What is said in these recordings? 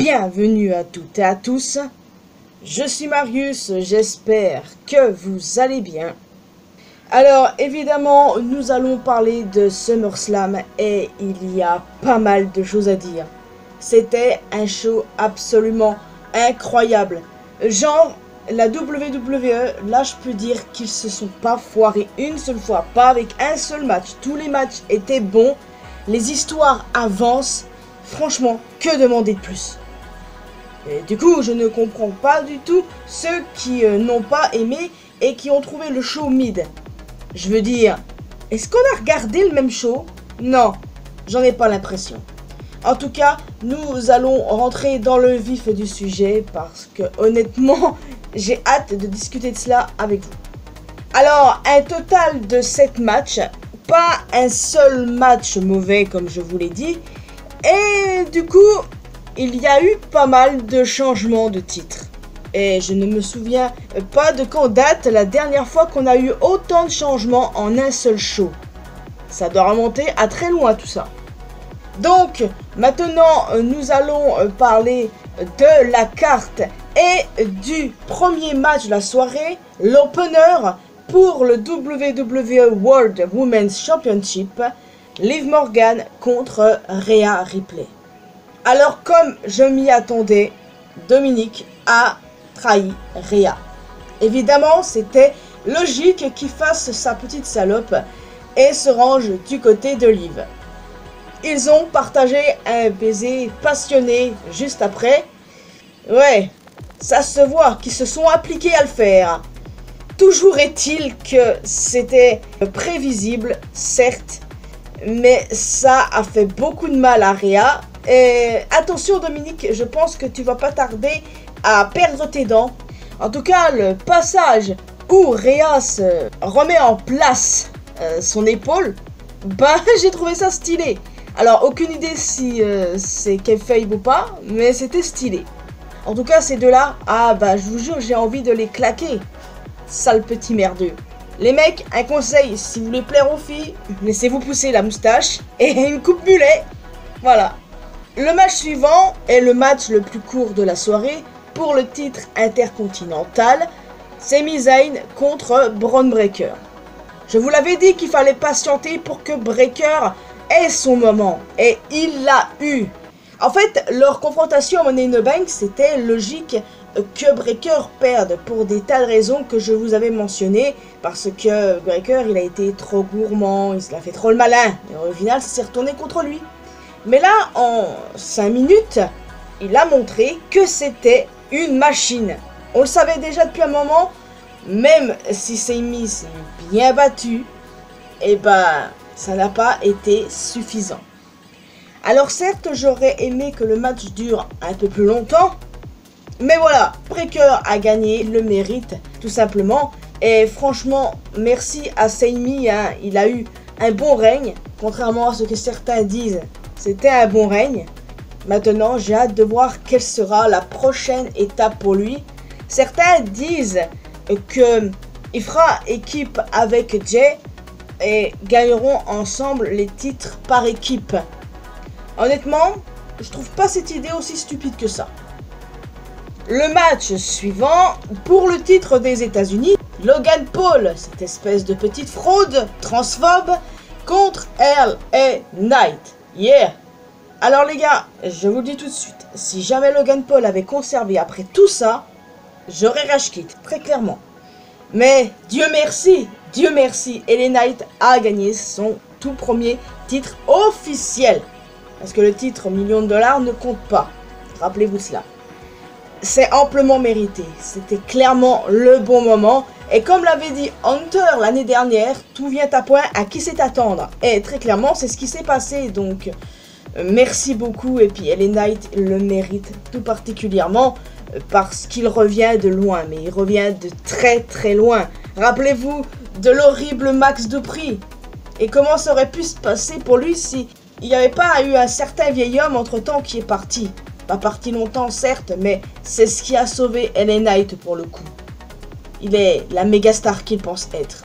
Bienvenue à toutes et à tous, je suis Marius, j'espère que vous allez bien. Alors évidemment, nous allons parler de SummerSlam et il y a pas mal de choses à dire. C'était un show absolument incroyable. Genre, la WWE, là je peux dire qu'ils se sont pas foirés une seule fois, pas avec un seul match. Tous les matchs étaient bons, les histoires avancent, franchement, que demander de plus? Et du coup, je ne comprends pas du tout ceux qui n'ont pas aimé et qui ont trouvé le show mid. Je veux dire, est-ce qu'on a regardé le même show? Non, j'en ai pas l'impression. En tout cas, nous allons rentrer dans le vif du sujet parce que honnêtement, j'ai hâte de discuter de cela avec vous. Alors, un total de 7 matchs, pas un seul match mauvais comme je vous l'ai dit. Et du coup, il y a eu pas mal de changements de titres. Et je ne me souviens pas de quand date la dernière fois qu'on a eu autant de changements en un seul show. Ça doit remonter à très loin tout ça. Donc, maintenant, nous allons parler de la carte et du premier match de la soirée, l'opener pour le WWE World Women's Championship, Liv Morgan contre Rhea Ripley. Alors, comme je m'y attendais, Dominique a trahi Rhea. Évidemment, c'était logique qu'il fasse sa petite salope et se range du côté de Liv. Ils ont partagé un baiser passionné juste après. Ouais, ça se voit qu'ils se sont appliqués à le faire. Toujours est-il que c'était prévisible, certes, mais ça a fait beaucoup de mal à Rhea. Et attention Dominique, je pense que tu vas pas tarder à perdre tes dents. En tout cas, le passage où Rhea se remet en place son épaule, bah j'ai trouvé ça stylé. Alors aucune idée si c'est kayfabe ou pas, mais c'était stylé. En tout cas ces deux-là, ah bah je vous jure j'ai envie de les claquer. Sale petit merdeux. Les mecs, un conseil, si vous voulez plaire aux filles, laissez-vous pousser la moustache et une coupe mulet. Voilà. Le match suivant est le match le plus court de la soirée pour le titre intercontinental, Sami Zayn contre Bron Breakker. Je vous l'avais dit qu'il fallait patienter pour que Breakker ait son moment, et il l'a eu. En fait, leur confrontation à Money in the Bank, c'était logique que Breakker perde pour des tas de raisons que je vous avais mentionnées, parce que Breakker, il a été trop gourmand, il se l'a fait trop le malin, et au final, ça s'est retourné contre lui. Mais là, en 5 minutes, il a montré que c'était une machine. On le savait déjà depuis un moment, même si Sami s'est bien battu, et ben, ça n'a pas été suffisant. Alors certes, j'aurais aimé que le match dure un peu plus longtemps, mais voilà, Breakker a gagné, il le mérite, tout simplement. Et franchement, merci à Sami, hein, il a eu un bon règne, contrairement à ce que certains disent. C'était un bon règne. Maintenant, j'ai hâte de voir quelle sera la prochaine étape pour lui. Certains disent qu'il fera équipe avec Jay et gagneront ensemble les titres par équipe. Honnêtement, je trouve pas cette idée aussi stupide que ça. Le match suivant, pour le titre des États-Unis, Logan Paul, cette espèce de petite fraude transphobe, contre LA Knight. Yeah! Alors les gars, je vous le dis tout de suite, si jamais Logan Paul avait conservé après tout ça, j'aurais rage quit, très clairement. Mais Dieu merci, LA Knight a gagné son tout premier titre officiel. Parce que le titre $1 million ne compte pas, rappelez-vous cela. C'est amplement mérité, c'était clairement le bon moment. Et comme l'avait dit Hunter l'année dernière, tout vient à point, à qui c'est attendre. Et très clairement, c'est ce qui s'est passé, donc merci beaucoup. Et puis LA Knight le mérite tout particulièrement parce qu'il revient de loin, mais il revient de très très loin. Rappelez-vous de l'horrible Max Dupri. Et comment ça aurait pu se passer pour lui si il n'y avait pas eu un certain vieil homme entre-temps qui est parti. Pas parti longtemps certes, mais c'est ce qui a sauvé LA Knight pour le coup. Il est la méga star qu'il pense être.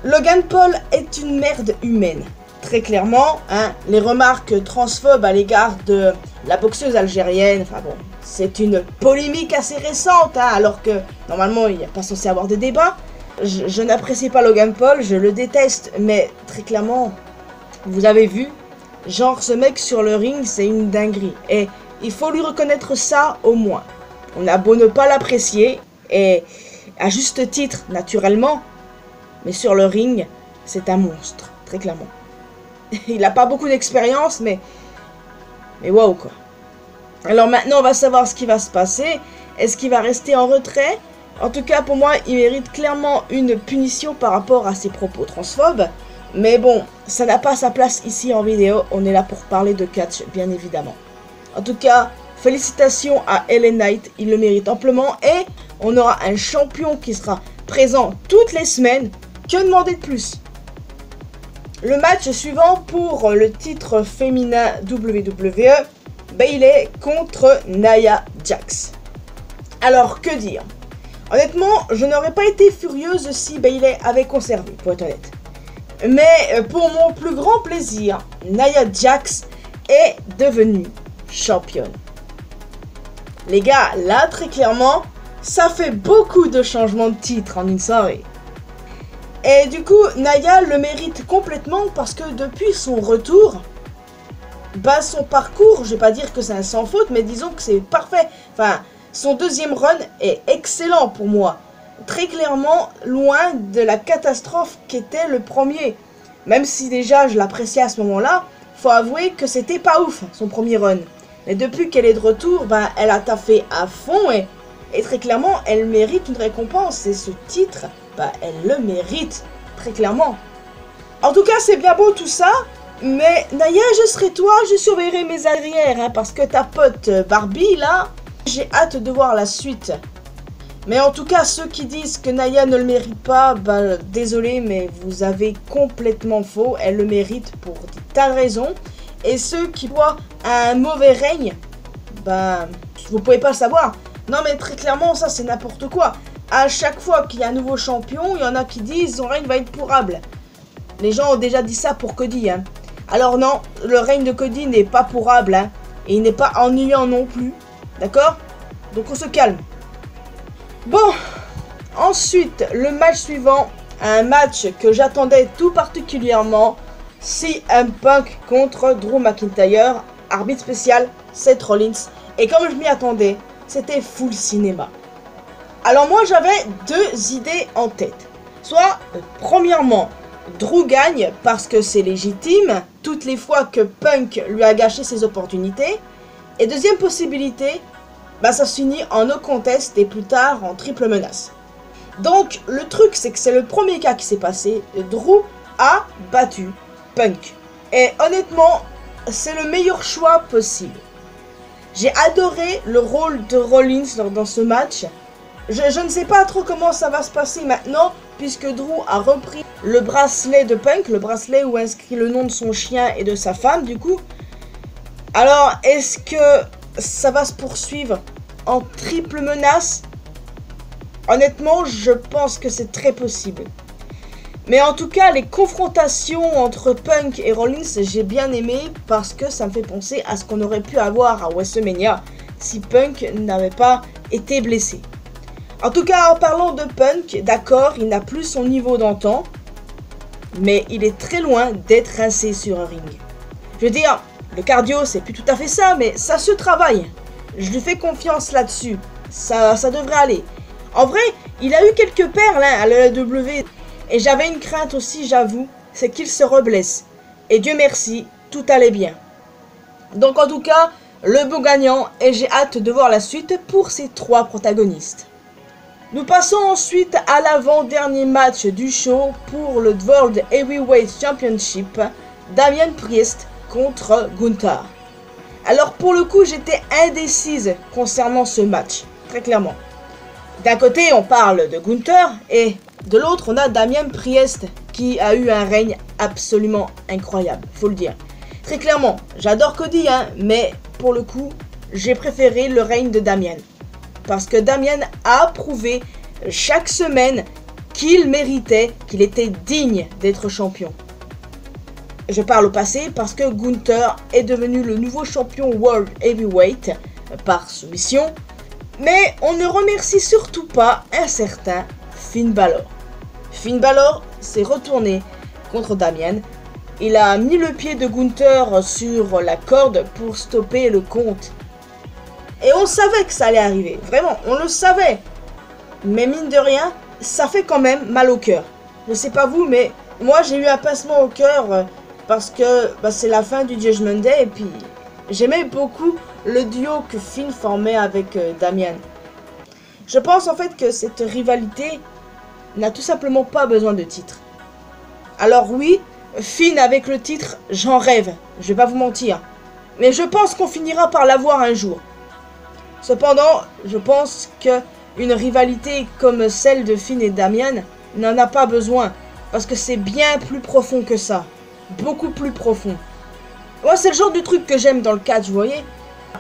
Logan Paul est une merde humaine. très clairement, hein, les remarques transphobes à l'égard de la boxeuse algérienne, enfin bon, c'est une polémique assez récente, hein, alors que normalement il n'y a pas censé avoir de débat. Je n'apprécie pas Logan Paul, je le déteste, mais très clairement, vous avez vu, genre ce mec sur le ring, c'est une dinguerie. Et il faut lui reconnaître ça au moins. On a beau ne pas l'apprécier, et à juste titre, naturellement, mais sur le ring, c'est un monstre, très clairement. Il n'a pas beaucoup d'expérience, mais waouh quoi. Alors maintenant, on va savoir ce qui va se passer. Est-ce qu'il va rester en retrait? En tout cas, pour moi, il mérite clairement une punition par rapport à ses propos transphobes. Mais bon, ça n'a pas sa place ici en vidéo. On est là pour parler de catch, bien évidemment. En tout cas, félicitations à LA Knight. Il le mérite amplement. Et on aura un champion qui sera présent toutes les semaines. Que demander de plus? Le match suivant pour le titre féminin WWE, Bayley contre Nia Jax. Alors, que dire? Honnêtement, je n'aurais pas été furieuse si Bayley avait conservé, pour être honnête. Mais pour mon plus grand plaisir, Nia Jax est devenue championne. Les gars, là, très clairement, ça fait beaucoup de changements de titre en une soirée. Et du coup, Nia le mérite complètement parce que depuis son retour, bah son parcours, je vais pas dire que c'est un sans faute, mais disons que c'est parfait. Enfin, son deuxième run est excellent pour moi. Très clairement, loin de la catastrophe qu'était le premier. Même si déjà je l'appréciais à ce moment-là, faut avouer que c'était pas ouf, son premier run. Mais depuis qu'elle est de retour, bah, elle a taffé à fond et très clairement, elle mérite une récompense. Et ce titre, bah, elle le mérite, très clairement. En tout cas, c'est bien beau tout ça, mais Nia, je serai toi, je surveillerai mes arrières, hein, parce que ta pote Barbie, là, j'ai hâte de voir la suite. Mais en tout cas, ceux qui disent que Nia ne le mérite pas, bah, désolé, mais vous avez complètement faux. Elle le mérite pour des tas de raisons. Et ceux qui voient un mauvais règne, bah, vous pouvez pas le savoir. Non, mais très clairement, ça, c'est n'importe quoi. À chaque fois qu'il y a un nouveau champion, il y en a qui disent son règne va être pourrable. Les gens ont déjà dit ça pour Cody, hein. Alors non, le règne de Cody n'est pas pourrable, hein. Et il n'est pas ennuyant non plus. D'accord? Donc on se calme. Bon, ensuite, le match suivant, un match que j'attendais tout particulièrement, CM Punk contre Drew McIntyre, arbitre spécial, Seth Rollins. Et comme je m'y attendais, c'était full cinéma. Alors moi, j'avais deux idées en tête. Soit, premièrement, Drew gagne parce que c'est légitime, toutes les fois que Punk lui a gâché ses opportunités. Et deuxième possibilité, bah ça se finit en no contest et plus tard en triple menace. Donc le truc c'est que c'est le premier cas qui s'est passé. Drew a battu Punk. Et honnêtement, c'est le meilleur choix possible. J'ai adoré le rôle de Rollins dans ce match. Je ne sais pas trop comment ça va se passer maintenant, puisque Drew a repris le bracelet de Punk, le bracelet où inscrit le nom de son chien et de sa femme du coup. Alors, est-ce que ça va se poursuivre en triple menace? Honnêtement, je pense que c'est très possible. Mais en tout cas, les confrontations entre Punk et Rollins, j'ai bien aimé parce que ça me fait penser à ce qu'on aurait pu avoir à WrestleMania si Punk n'avait pas été blessé. En tout cas, en parlant de Punk, d'accord, il n'a plus son niveau d'antan, mais il est très loin d'être rincé sur un ring. Je veux dire, le cardio, c'est plus tout à fait ça, mais ça se travaille. Je lui fais confiance là-dessus. Ça devrait aller. En vrai, il a eu quelques perles hein, à l'AEW. Et j'avais une crainte aussi, j'avoue, c'est qu'il se reblesse. Et Dieu merci, tout allait bien. Donc en tout cas, le beau gagnant, et j'ai hâte de voir la suite pour ces trois protagonistes. Nous passons ensuite à l'avant-dernier match du show pour le World Heavyweight Championship, Damian Priest contre Gunther. Alors pour le coup, j'étais indécise concernant ce match, très clairement. D'un côté, on parle de Gunther et de l'autre, on a Damian Priest qui a eu un règne absolument incroyable, faut le dire. Très clairement, j'adore Cody, hein, mais pour le coup, j'ai préféré le règne de Damian. Parce que Damian a prouvé chaque semaine qu'il méritait, qu'il était digne d'être champion. Je parle au passé parce que Gunther est devenu le nouveau champion World Heavyweight par soumission. Mais on ne remercie surtout pas un certain Finn Balor. Finn Balor s'est retourné contre Damian. Il a mis le pied de Gunther sur la corde pour stopper le compte. Et on savait que ça allait arriver. Vraiment, on le savait. Mais mine de rien, ça fait quand même mal au cœur. Je sais pas vous, mais moi j'ai eu un pincement au cœur parce que c'est la fin du Judgment Day. Et puis j'aimais beaucoup le duo que Finn formait avec Damian. Je pense en fait que cette rivalité n'a tout simplement pas besoin de titre. Alors oui, Finn avec le titre, j'en rêve, je vais pas vous mentir. Mais je pense qu'on finira par l'avoir un jour. Cependant, je pense que une rivalité comme celle de Finn et Damian n'en a pas besoin. Parce que c'est bien plus profond que ça. Beaucoup plus profond. Moi, c'est le genre de truc que j'aime dans le catch, vous voyez.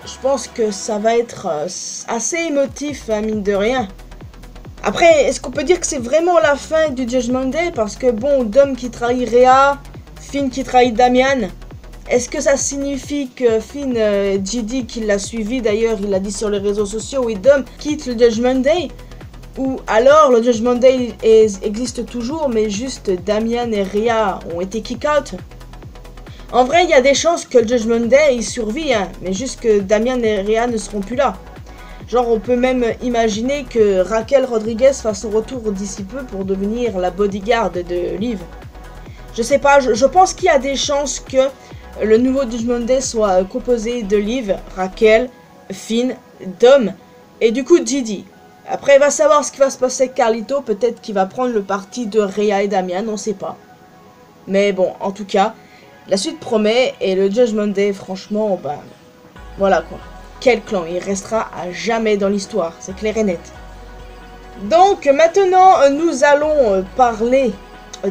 Je pense que ça va être assez émotif, hein, mine de rien. Après, est-ce qu'on peut dire que c'est vraiment la fin du Judgment Day? Parce que bon, Dom qui trahit Rhea, Finn qui trahit Damian. Est-ce que ça signifie que Finn, JD qui l'a suivi d'ailleurs, il l'a dit sur les réseaux sociaux, et Dom quitte le Judgment Day? Ou alors le Judgment Day existe toujours, mais juste Damian et Rhea ont été kick-out? En vrai, il y a des chances que le Judgment Day il survit, hein, mais juste que Damian et Rhea ne seront plus là. Genre, on peut même imaginer que Raquel Rodriguez fasse son retour d'ici peu pour devenir la bodyguard de Liv. Je sais pas, je pense qu'il y a des chances que le nouveau Judgment Day soit composé de Liv, Raquel, Finn, Dom et du coup Didi. Après, il va savoir ce qui va se passer avec Carlito. Peut-être qu'il va prendre le parti de Rhea et Damian, on sait pas. Mais bon, en tout cas, la suite promet. Et le Judgment Day, franchement, voilà quoi. Quel clan, il restera à jamais dans l'histoire, c'est clair et net. Donc maintenant, nous allons parler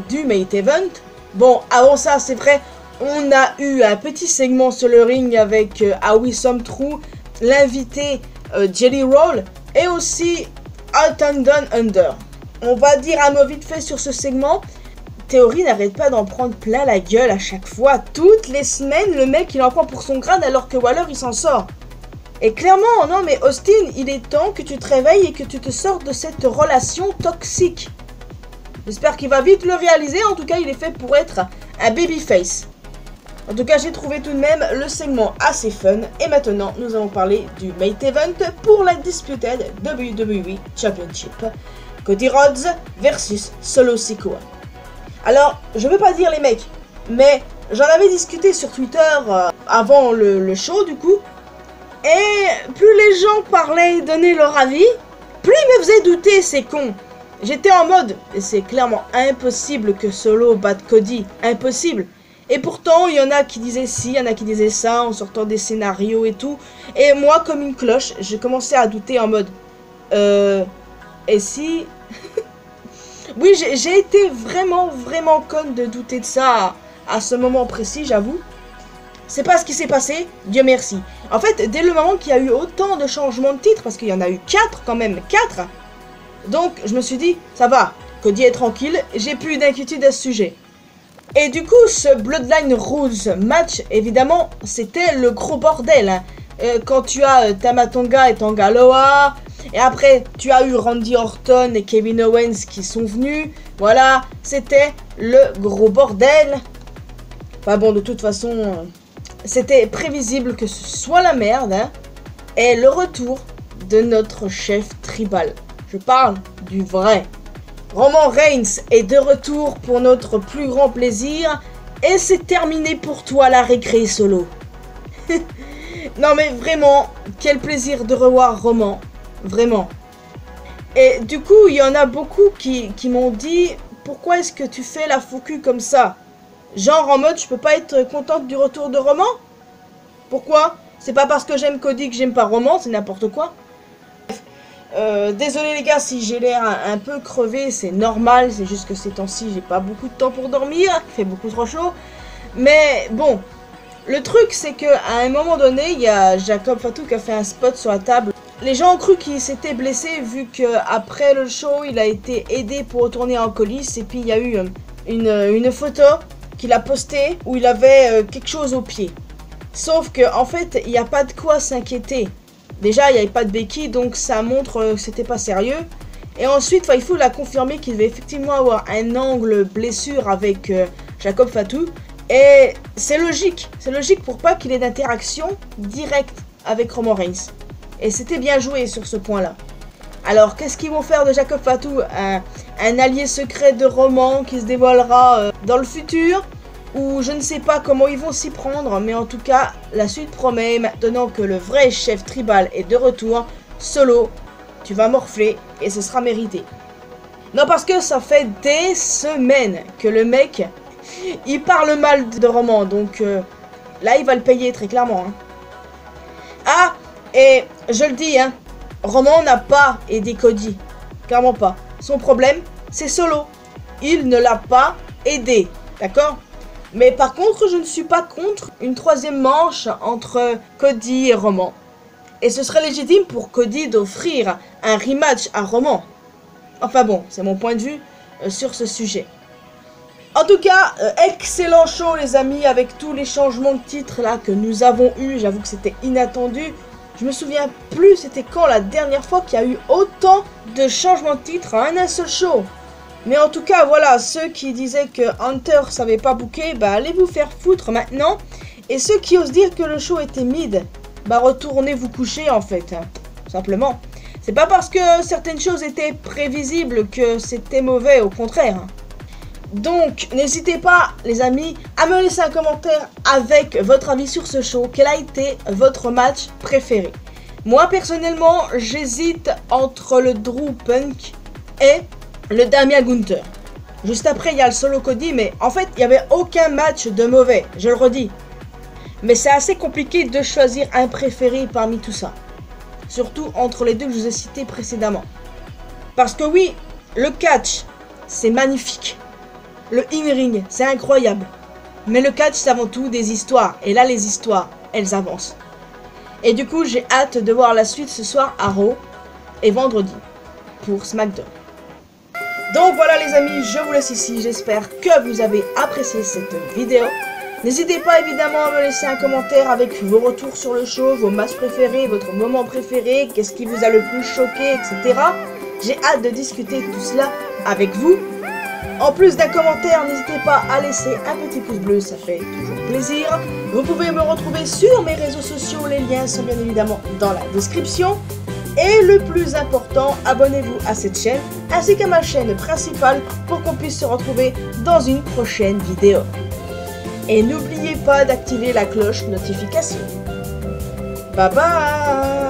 du Main Event. Bon, avant ça, c'est vrai, on a eu un petit segment sur le ring avec Awesome True, l'invité Jelly Roll et aussi Alton Down Under. On va dire un mot vite fait sur ce segment. Theory n'arrête pas d'en prendre plein la gueule à chaque fois. Toutes les semaines, le mec il en prend pour son grade alors que Waller il s'en sort. Et clairement, non mais Austin, il est temps que tu te réveilles et que tu te sortes de cette relation toxique. J'espère qu'il va vite le réaliser, en tout cas il est fait pour être un babyface. En tout cas, j'ai trouvé tout de même le segment assez fun. Et maintenant, nous allons parler du Main Event pour la Disputed WWE Championship. Cody Rhodes versus Solo Sikoa. Alors, je veux pas dire les mecs, mais j'en avais discuté sur Twitter avant le show du coup. Et plus les gens parlaient et donnaient leur avis, plus ils me faisaient douter, ces cons. J'étais en mode, et c'est clairement impossible que Solo batte Cody, impossible. Et pourtant, il y en a qui disaient ci, il y en a qui disaient ça, en sortant des scénarios et tout. Et moi, comme une cloche, j'ai commencé à douter en mode... Et si... Oui, j'ai été vraiment conne de douter de ça à ce moment précis, j'avoue. C'est pas ce qui s'est passé, Dieu merci. En fait, dès le moment qu'il y a eu autant de changements de titre, parce qu'il y en a eu 4 quand même, 4. Donc, je me suis dit, ça va, Cody est tranquille, j'ai plus d'inquiétude à ce sujet. Et du coup, ce Bloodline Rules match, évidemment, c'était le gros bordel. Hein. Quand tu as Tama Tonga et Tanga Loa, et après, tu as eu Randy Orton et Kevin Owens qui sont venus. Voilà, c'était le gros bordel. Enfin bon, de toute façon, c'était prévisible que ce soit la merde. Hein. Et le retour de notre chef tribal. Je parle du vrai. Roman Reigns est de retour pour notre plus grand plaisir. Et c'est terminé pour toi la récré Solo. Non mais vraiment, quel plaisir de revoir Roman. Vraiment. Et du coup, il y en a beaucoup qui m'ont dit, pourquoi est-ce que tu fais la focus comme ça? Genre en mode, je peux pas être contente du retour de Roman? Pourquoi? C'est pas parce que j'aime Cody que j'aime pas Roman, c'est n'importe quoi. Désolé les gars si j'ai l'air un peu crevé, c'est normal, c'est juste que ces temps-ci j'ai pas beaucoup de temps pour dormir, il fait beaucoup trop chaud. Mais bon, le truc c'est que à un moment donné, il y a Jacob Fatou qui a fait un spot sur la table. Les gens ont cru qu'il s'était blessé vu que après le show, il a été aidé pour retourner en colis et puis il y a eu une photo qu'il a posté où il avait quelque chose au pied. Sauf que en fait, il n'y a pas de quoi s'inquiéter. Déjà, il n'y avait pas de béquille, donc ça montre que c'était pas sérieux. Et ensuite, il faut la confirmer qu'il devait effectivement avoir un angle blessure avec Jacob Fatu. Et c'est logique pour pas qu'il ait d'interaction directe avec Roman Reigns. Et c'était bien joué sur ce point-là. Alors, qu'est-ce qu'ils vont faire de Jacob Fatu, un allié secret de Roman qui se dévoilera dans le futur? Ou je ne sais pas comment ils vont s'y prendre, mais en tout cas, la suite promet, maintenant que le vrai chef tribal est de retour. Solo, tu vas morfler et ce sera mérité. Non, parce que ça fait des semaines que le mec, il parle mal de Roman, donc là, il va le payer très clairement. Hein. Ah, et je le dis, hein, Roman n'a pas aidé Cody, clairement pas. Son problème, c'est Solo. Il ne l'a pas aidé, d'accord? Mais par contre, je ne suis pas contre une troisième manche entre Cody et Roman. Et ce serait légitime pour Cody d'offrir un rematch à Roman. Enfin bon, c'est mon point de vue sur ce sujet. En tout cas, excellent show les amis, avec tous les changements de titre là que nous avons eu. J'avoue que c'était inattendu. Je me souviens plus c'était quand la dernière fois qu'il y a eu autant de changements de titre à un seul show. Mais en tout cas, voilà, ceux qui disaient que Hunter savait pas booker, bah allez vous faire foutre maintenant. Et ceux qui osent dire que le show était mid, bah retournez vous coucher en fait, hein, simplement. C'est pas parce que certaines choses étaient prévisibles que c'était mauvais, au contraire. Donc, n'hésitez pas, les amis, à me laisser un commentaire avec votre avis sur ce show. Quel a été votre match préféré? Moi, personnellement, j'hésite entre le Drew Punk et le Damien Gunther. Juste après, il y a le Solo Cody, mais en fait, il n'y avait aucun match de mauvais, je le redis. Mais c'est assez compliqué de choisir un préféré parmi tout ça. Surtout entre les deux que je vous ai cités précédemment. Parce que oui, le catch, c'est magnifique. Le in-ring, c'est incroyable. Mais le catch, c'est avant tout des histoires. Et là, les histoires, elles avancent. Et du coup, j'ai hâte de voir la suite ce soir à Raw et vendredi pour SmackDown. Donc voilà les amis, je vous laisse ici. J'espère que vous avez apprécié cette vidéo. N'hésitez pas évidemment à me laisser un commentaire avec vos retours sur le show, vos matchs préférés, votre moment préféré, qu'est-ce qui vous a le plus choqué, etc. J'ai hâte de discuter de tout cela avec vous. En plus d'un commentaire, n'hésitez pas à laisser un petit pouce bleu, ça fait toujours plaisir. Vous pouvez me retrouver sur mes réseaux sociaux, les liens sont bien évidemment dans la description. Et le plus important, abonnez-vous à cette chaîne ainsi qu'à ma chaîne principale pour qu'on puisse se retrouver dans une prochaine vidéo. Et n'oubliez pas d'activer la cloche notification. Bye bye!